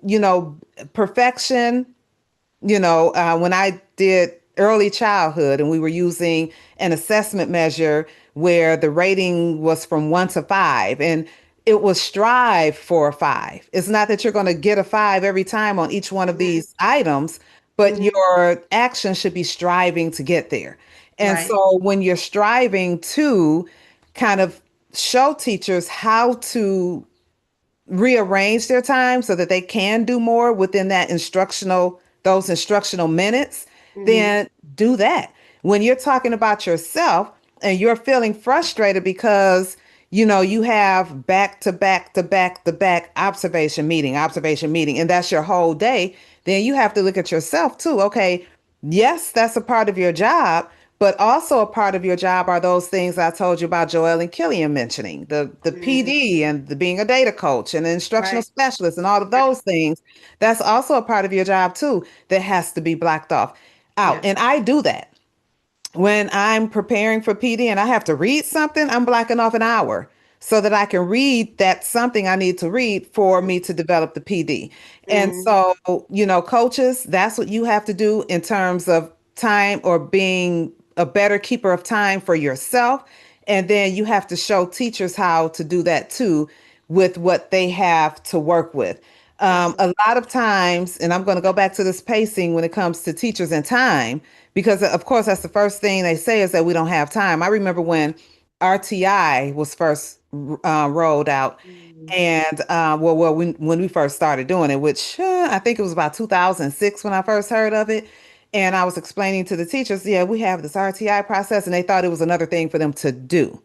perfection, when I did early childhood and we were using an assessment measure where the rating was from 1 to 5 and it was strive for a 5. It's not that you're going to get a 5 every time on each one of Hmm. these items, but Hmm. your action should be striving to get there. And Right. so when you're striving to kind of show teachers how to rearrange their time so that they can do more within those instructional minutes, Hmm. then do that. When you're talking about yourself and you're feeling frustrated because you have back to back to back to back observation meeting, and that's your whole day, then you have to look at yourself too. Okay, yes, that's a part of your job, but also a part of your job are those things I told you about Joel and Killian mentioning, the Hmm. PD and the being a data coach and an instructional Right. specialist and all of Right. those things. That's also a part of your job too that has to be blocked off out. Yes. And I do that. When I'm preparing for PD and I have to read something, I'm blocking off an hour so that I can read that something I need to read for me to develop the PD. And Hmm. so, coaches, that's what you have to do in terms of time or being a better keeper of time for yourself. And then you have to show teachers how to do that too with what they have to work with. A Absolutely. lot of times, and I'm going to go back to this pacing when it comes to teachers and time, because of course that's the first thing they say is that we don't have time. I remember when RTI was first rolled out, Mm. and when we first started doing it, which I think it was about 2006 when I first heard of it, and I was explaining to the teachers, yeah, we have this RTI process, and they thought it was another thing for them to do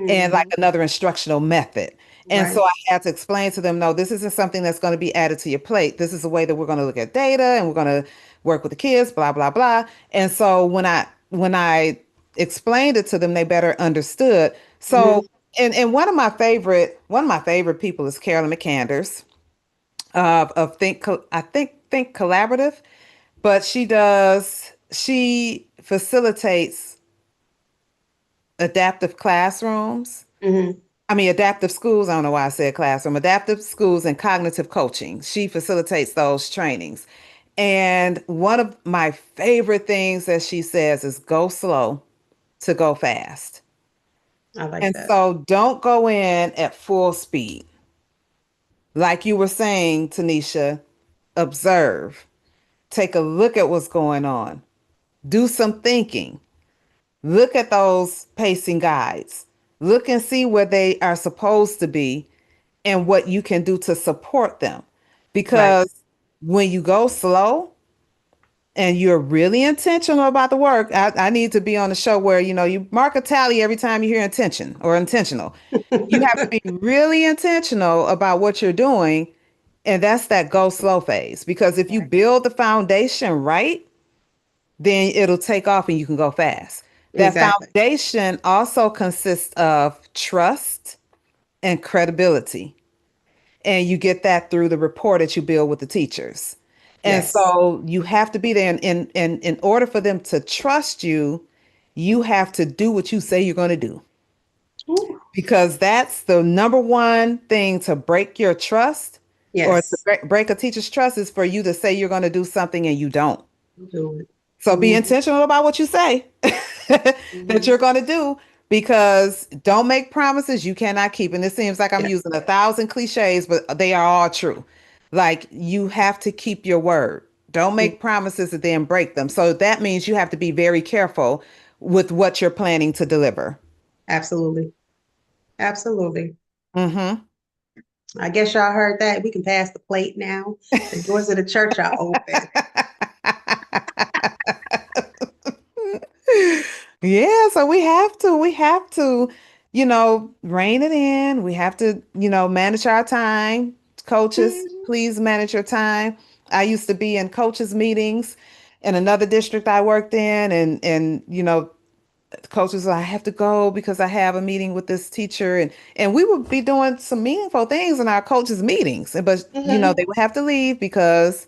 and like Hmm. another instructional method. And so Right. I had to explain to them, no, this isn't something that's going to be added to your plate. This is a way that we're going to look at data and we're going to work with the kids, blah, blah, blah. And so when I explained it to them, they better understood. So Hmm. and one of my favorite people is Carolyn McCanders of Think Collaborative, but she facilitates adaptive classrooms. Hmm. I mean, adaptive schools. I don't know why I said classroom. Adaptive schools and cognitive coaching. She facilitates those trainings. And one of my favorite things that she says is go slow to go fast. I like And that. so don't go in at full speed. Like you were saying, Tanisha, observe, take a look at what's going on, do some thinking, look at those pacing guides, look and see where they are supposed to be and what you can do to support them. Right. Because when you go slow and you're really intentional about the work, I need to be on the show where, you mark a tally every time you hear intention or intentional. You have to be really intentional about what you're doing. And that's that go slow phase. Because if you Right. build the foundation right, then it'll take off and you can go fast. That Exactly. foundation also consists of trust and credibility. And you get that through the rapport that you build with the teachers. And Yes. so you have to be there. And in order for them to trust you, you have to do what you say you're going to do. Ooh. Because that's the number one thing to break your trust or to Yes. break a teacher's trust is for you to say you're going to do something and you don't. Do it. So be Hmm. intentional about what you say that Hmm. you're going to do because don't make promises you cannot keep. And it seems like I'm Yes. using 1,000 cliches, but they are all true. Like you have to keep your word. Don't Mm. make promises and then break them. So that means you have to be very careful with what you're planning to deliver. Absolutely. Absolutely. Hmm. I guess y'all heard that. We can pass the plate now. The doors of the church are open. Yeah, so we have to, rein it in. We have to, manage our time. Coaches, Mhm. please manage your time. I used to be in coaches meetings in another district I worked in and coaches, I have to go because I have a meeting with this teacher, and we would be doing some meaningful things in our coaches meetings, but Mm-hmm. they would have to leave because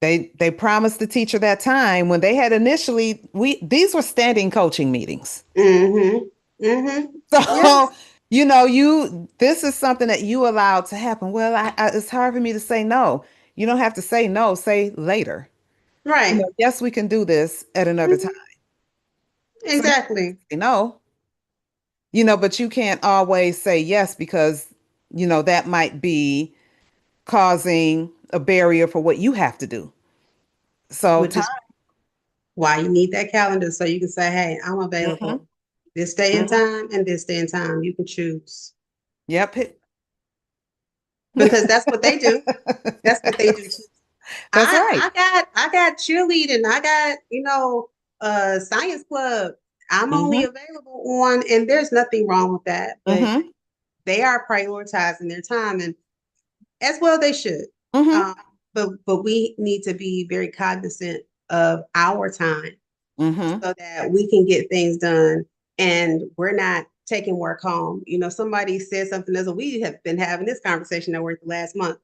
they promised the teacher that time when they had initially we these were standing coaching meetings. Mm-hmm. Mm-hmm. So, Yes. you this is something that you allowed to happen. Well, it's hard for me to say no. You don't have to say no, say later. Right. Yes, we can do this at another time. Mhm. So you Exactly. say no, but you can't always say yes because, that might be causing a barrier for what you have to do. So Which time. is why you need that calendar so you can say, hey, I'm Hmm. available this day and Hmm. time and this day and time. You can choose. Yep. Because that's what they do. That's what they do too. That's right. I got cheerleading. I got, science club. I'm only Hmm. available on, and there's nothing wrong with that, but Hmm. they are prioritizing their time and as well they should. Hmm. Um, but we need to be very cognizant of our time Hmm. so that we can get things done and we're not taking work home. Somebody said something as we have been having this conversation at work the last month.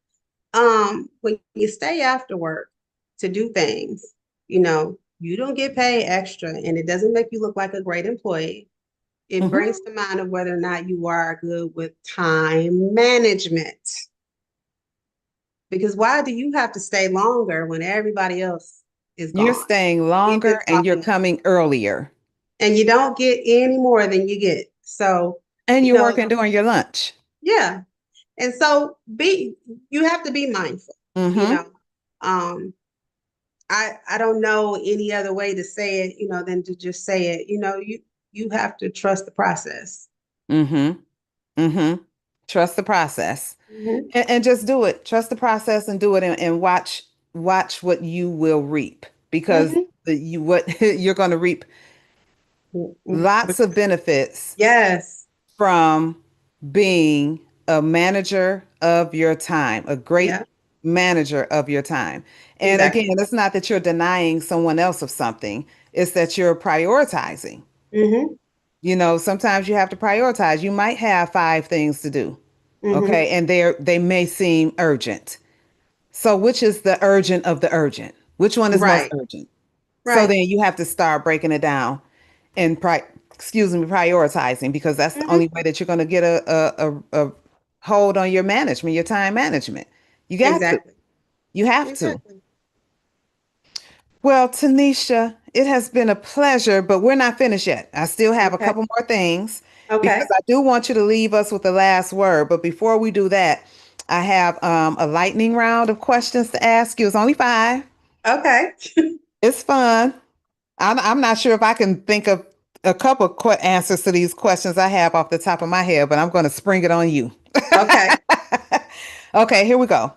When you stay after work to do things, you don't get paid extra and it doesn't make you look like a great employee. It brings Hmm. to mind of whether or not you are good with time management. Because why do you have to stay longer when everybody else is You're gone? staying You've been longer and you're talking coming earlier and you don't get any more than you get. So, and you you're know, working during your lunch. yeah. And so you have to be mindful, you Hmm. know. Um, I don't know any other way to say it, than to just say it. You have to trust the process. Hmm. Hmm. Trust the process Hmm. and just do it. Trust the process and do it and watch what you will reap because Hmm. what you're going to reap lots of benefits Yes. from being a manager of your time, a great Yeah. manager of your time. And again, Exactly. it's not that you're denying someone else of something, it's that you're prioritizing. Hmm. Sometimes you have to prioritize. You might have five things to do. Hmm. Okay. And they may seem urgent. So which is the urgent of the urgent? Which one is most Right. urgent? So Right. then you have to start breaking it down and prioritizing because that's the only Hmm. way that you're going to get a hold on your management, your time management. You got to. Exactly. You have to. Exactly. Well, Tanisha, it has been a pleasure, but we're not finished yet. I still have a Okay. couple more things because Okay. I do want you to leave us with the last word. But before we do that, I have a lightning round of questions to ask you. It's only five. Okay. It's fun. I'm not sure if I can think of a couple of answers to these questions I have off the top of my head, but I'm going to spring it on you. Okay. Okay, here we go.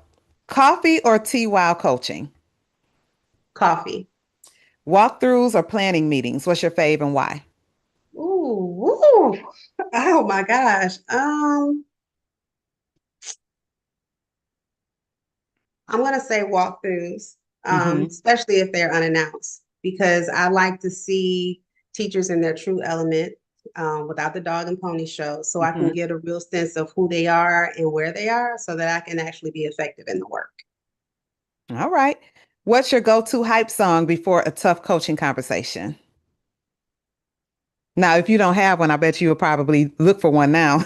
Coffee or tea while coaching? Coffee. Walkthroughs or planning meetings? What's your fave and why? Ooh, ooh. Oh my gosh. I'm gonna say walkthroughs, Hmm. especially if they're unannounced, because I like to see teachers in their true element, without the dog and pony show, so I can Hmm. get a real sense of who they are and where they are, so that I can actually be effective in the work. All right. What's your go-to hype song before a tough coaching conversation? Now, if you don't have one, I bet you will probably look for one now.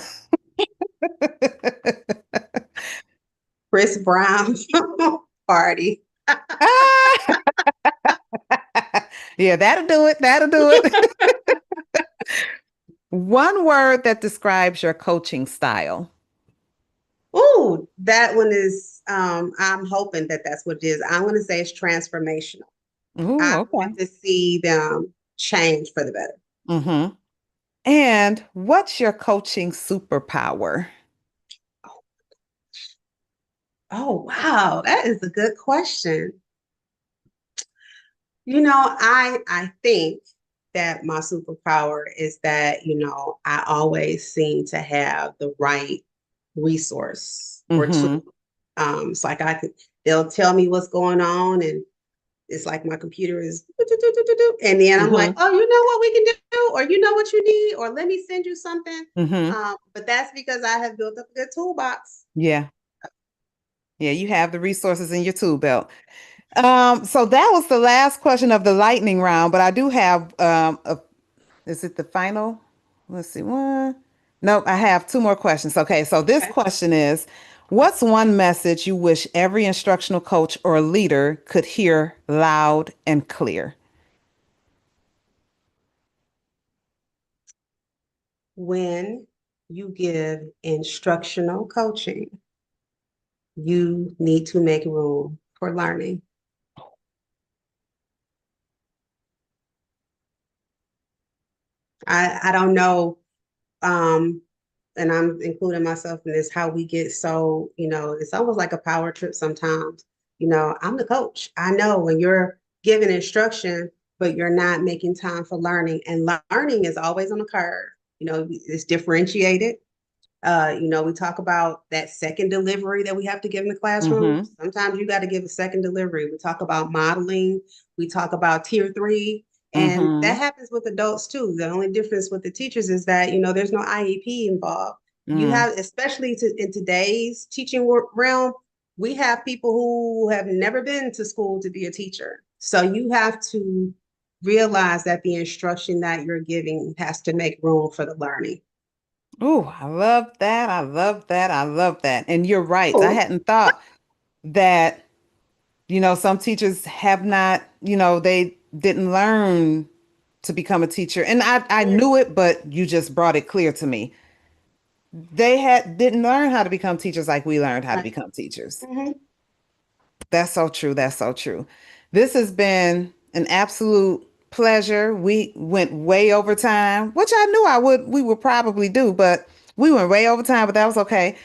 Chris Brown party. Ah! Yeah, that'll do it. That'll do it. One word that describes your coaching style. Ooh, that one is. I'm hoping that that's what it is. I'm going to say it's transformational. Ooh, I okay. want to see them change for the better. Mm-hmm. And what's your coaching superpower? Oh, wow, that is a good question. I think that my superpower is that, I always seem to have the right resource or tool. Mm-hmm. It's like they'll tell me what's going on and it's like my computer is and then I'm like, Mm-hmm. oh, you know what we can do, or you know what you need, or let me send you something. Mm-hmm. But that's because I have built up a good toolbox. Yeah. Yeah, you have the resources in your tool belt. So that was the last question of the lightning round, but I do have is it the final? Let's see, one. Nope, I have two more questions. Okay, so this Okay. question is, what's one message you wish every instructional coach or leader could hear loud and clear? When you give instructional coaching, you need to make room for learning. I don't know, um, and I'm including myself in this, how we get so, it's almost like a power trip sometimes. I'm the coach. I know when you're giving instruction, but you're not making time for learning. And learning is always on a curve. It's differentiated. We talk about that second delivery that we have to give in the classroom. Mm-hmm. Sometimes you got to give a second delivery. We talk about modeling. We talk about tier three. And that Mm-hmm. happens with adults too. The only difference with the teachers is that, there's no IEP involved. You Mm. have, especially in today's teaching realm, we have people who have never been to school to be a teacher. So you have to realize that the instruction that you're giving has to make room for the learning. Oh, I love that. I love that. I love that. And you're right. I Cool. hadn't thought that, some teachers have not, they didn't learn to become a teacher. And I knew it, but you just brought it clear to me. They didn't learn how to become teachers like we learned how to become teachers. Mhm. That's so true. That's so true. This has been an absolute pleasure. We went way over time, which I knew we would probably do, but we went way over time, but that was okay.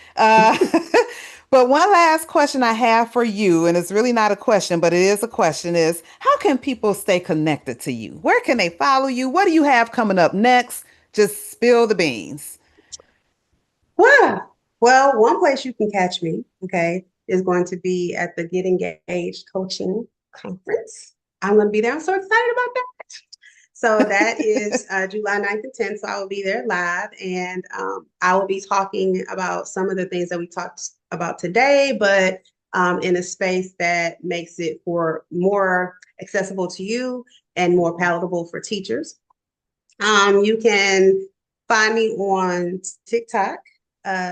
But one last question I have for you, and it's really not a question, but it is a question, is how can people stay connected to you? Where can they follow you? What do you have coming up next? Just spill the beans. Wow. Well, one place you can catch me, okay, is going to be at the Get Engaged Coaching Conference. I'm going to be there. I'm so excited about that. So that is July 9th and 10th. So I will be there live, and I will be talking about some of the things that we talked about today, but in a space that makes it for more accessible to you and more palatable for teachers. You can find me on TikTok,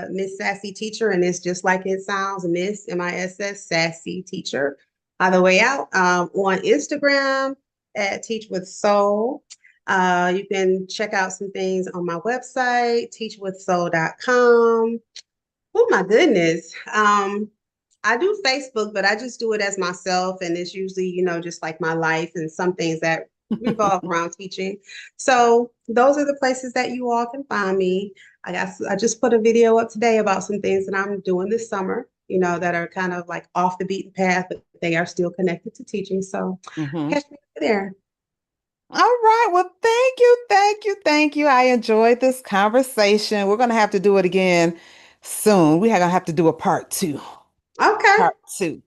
Miss Sassy Teacher, and it's just like it sounds, Miss MISS Sassy Teacher, all the way out. On Instagram at Teach with Soul. You can check out some things on my website, teachwithsoul.com. Oh my goodness. I do Facebook, but I just do it as myself, and it's usually, just like my life and some things that revolve around teaching. So those are the places that you all can find me. I just put a video up today about some things that I'm doing this summer, that are kind of like off the beaten path, but they are still connected to teaching. So Mhm. catch me there. All right. Well, thank you. Thank you. Thank you. I enjoyed this conversation. We're going to have to do it again soon. We are going to have to do a part two. Okay. Part two.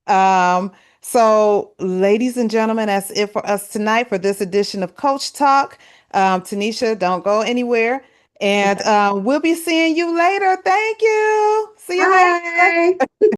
Um, so, ladies and gentlemen, that's it for us tonight for this edition of Coach Talk. Tanisha, don't go anywhere. And Okay. we'll be seeing you later. Thank you. See you later. Bye.